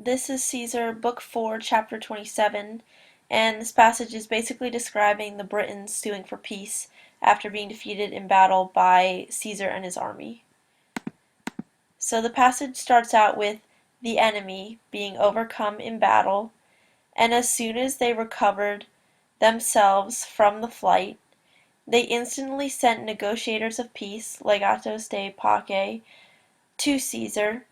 This is Caesar, Book 4, Chapter 27, and this passage is basically describing the Britons suing for peace after being defeated in battle by Caesar and his army. So the passage starts out with the enemy being overcome in battle, and as soon as they recovered themselves from the flight, they instantly sent negotiators of peace, legatos de pace, to Caesar.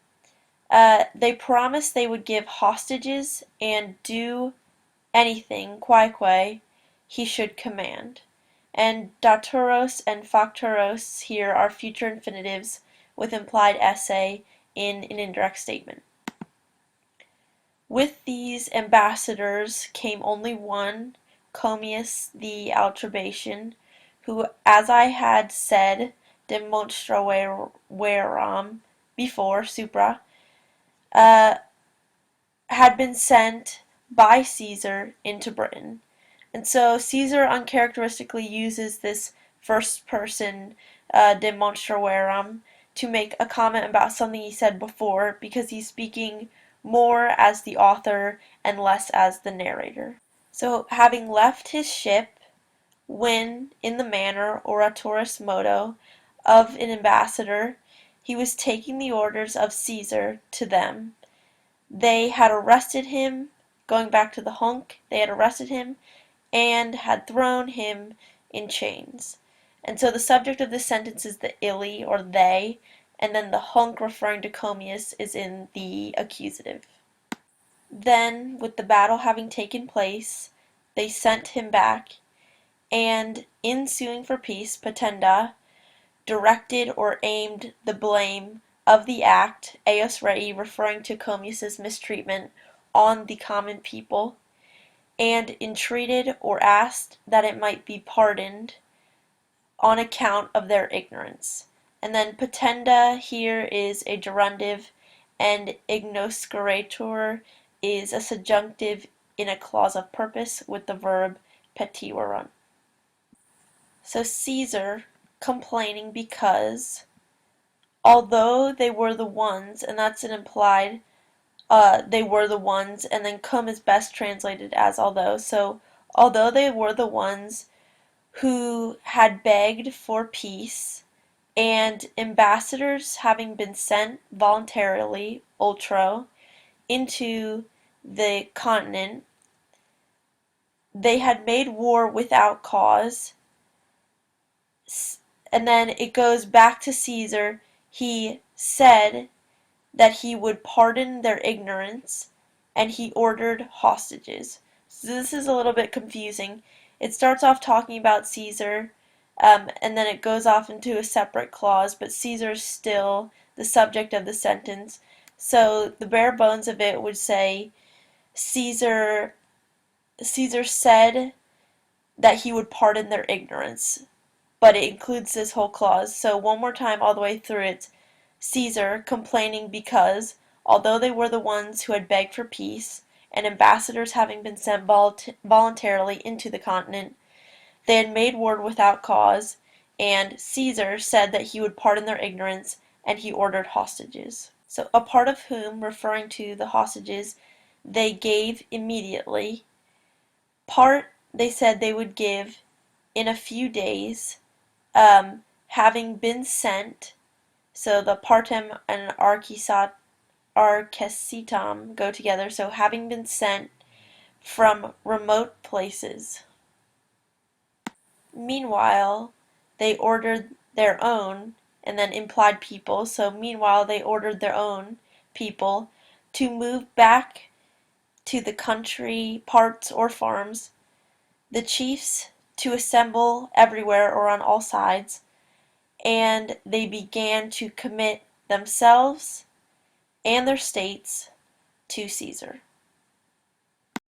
They promised they would give hostages and do anything, quaeque, he should command. And daturos and facturos here are future infinitives with implied esse in an indirect statement. With these ambassadors came only one, Commius the Altrabatian, who, as I had said, demonstraveram before, supra, had been sent by Caesar into Britain. And so Caesar uncharacteristically uses this first person demonstraveram to make a comment about something he said before because he's speaking more as the author and less as the narrator. So having left his ship, when, in the manner oratoris modo of an ambassador, he was taking the orders of Caesar to them, they had arrested him, going back to the hunk, they had arrested him and had thrown him in chains. And so the subject of this sentence is the illy, or they, and then the hunk referring to Commius is in the accusative. Then, with the battle having taken place, they sent him back, and in suing for peace, patenda, directed or aimed the blame of the act, eos rei, referring to Commius's mistreatment on the common people, and entreated or asked that it might be pardoned on account of their ignorance. And then patenda here is a gerundive, and ignoscerator is a subjunctive in a clause of purpose with the verb petiverunt. So Caesar complaining because, although they were the ones, and that's an implied they were the ones, and then cum is best translated as although. So, although they were the ones who had begged for peace, and ambassadors having been sent voluntarily, ultro, into the continent, they had made war without cause. And then it goes back to Caesar. He said that he would pardon their ignorance, and he ordered hostages. So this is a little bit confusing. It starts off talking about Caesar, and then it goes off into a separate clause, but Caesar's still the subject of the sentence. So the bare bones of it would say Caesar said that he would pardon their ignorance, but it includes this whole clause. So one more time all the way through it. Caesar complaining because, although they were the ones who had begged for peace, and ambassadors having been sent voluntarily into the continent, they had made war without cause, and Caesar said that he would pardon their ignorance, and he ordered hostages. So a part of whom, referring to the hostages, they gave immediately. Part they said they would give in a few days, having been sent. So the partem and arcesitam go together, so having been sent from remote places. Meanwhile, they ordered their own, and then implied people, so meanwhile they ordered their own people to move back to the country parts or farms, the chiefs to assemble everywhere or on all sides, and they began to commit themselves and their states to Caesar.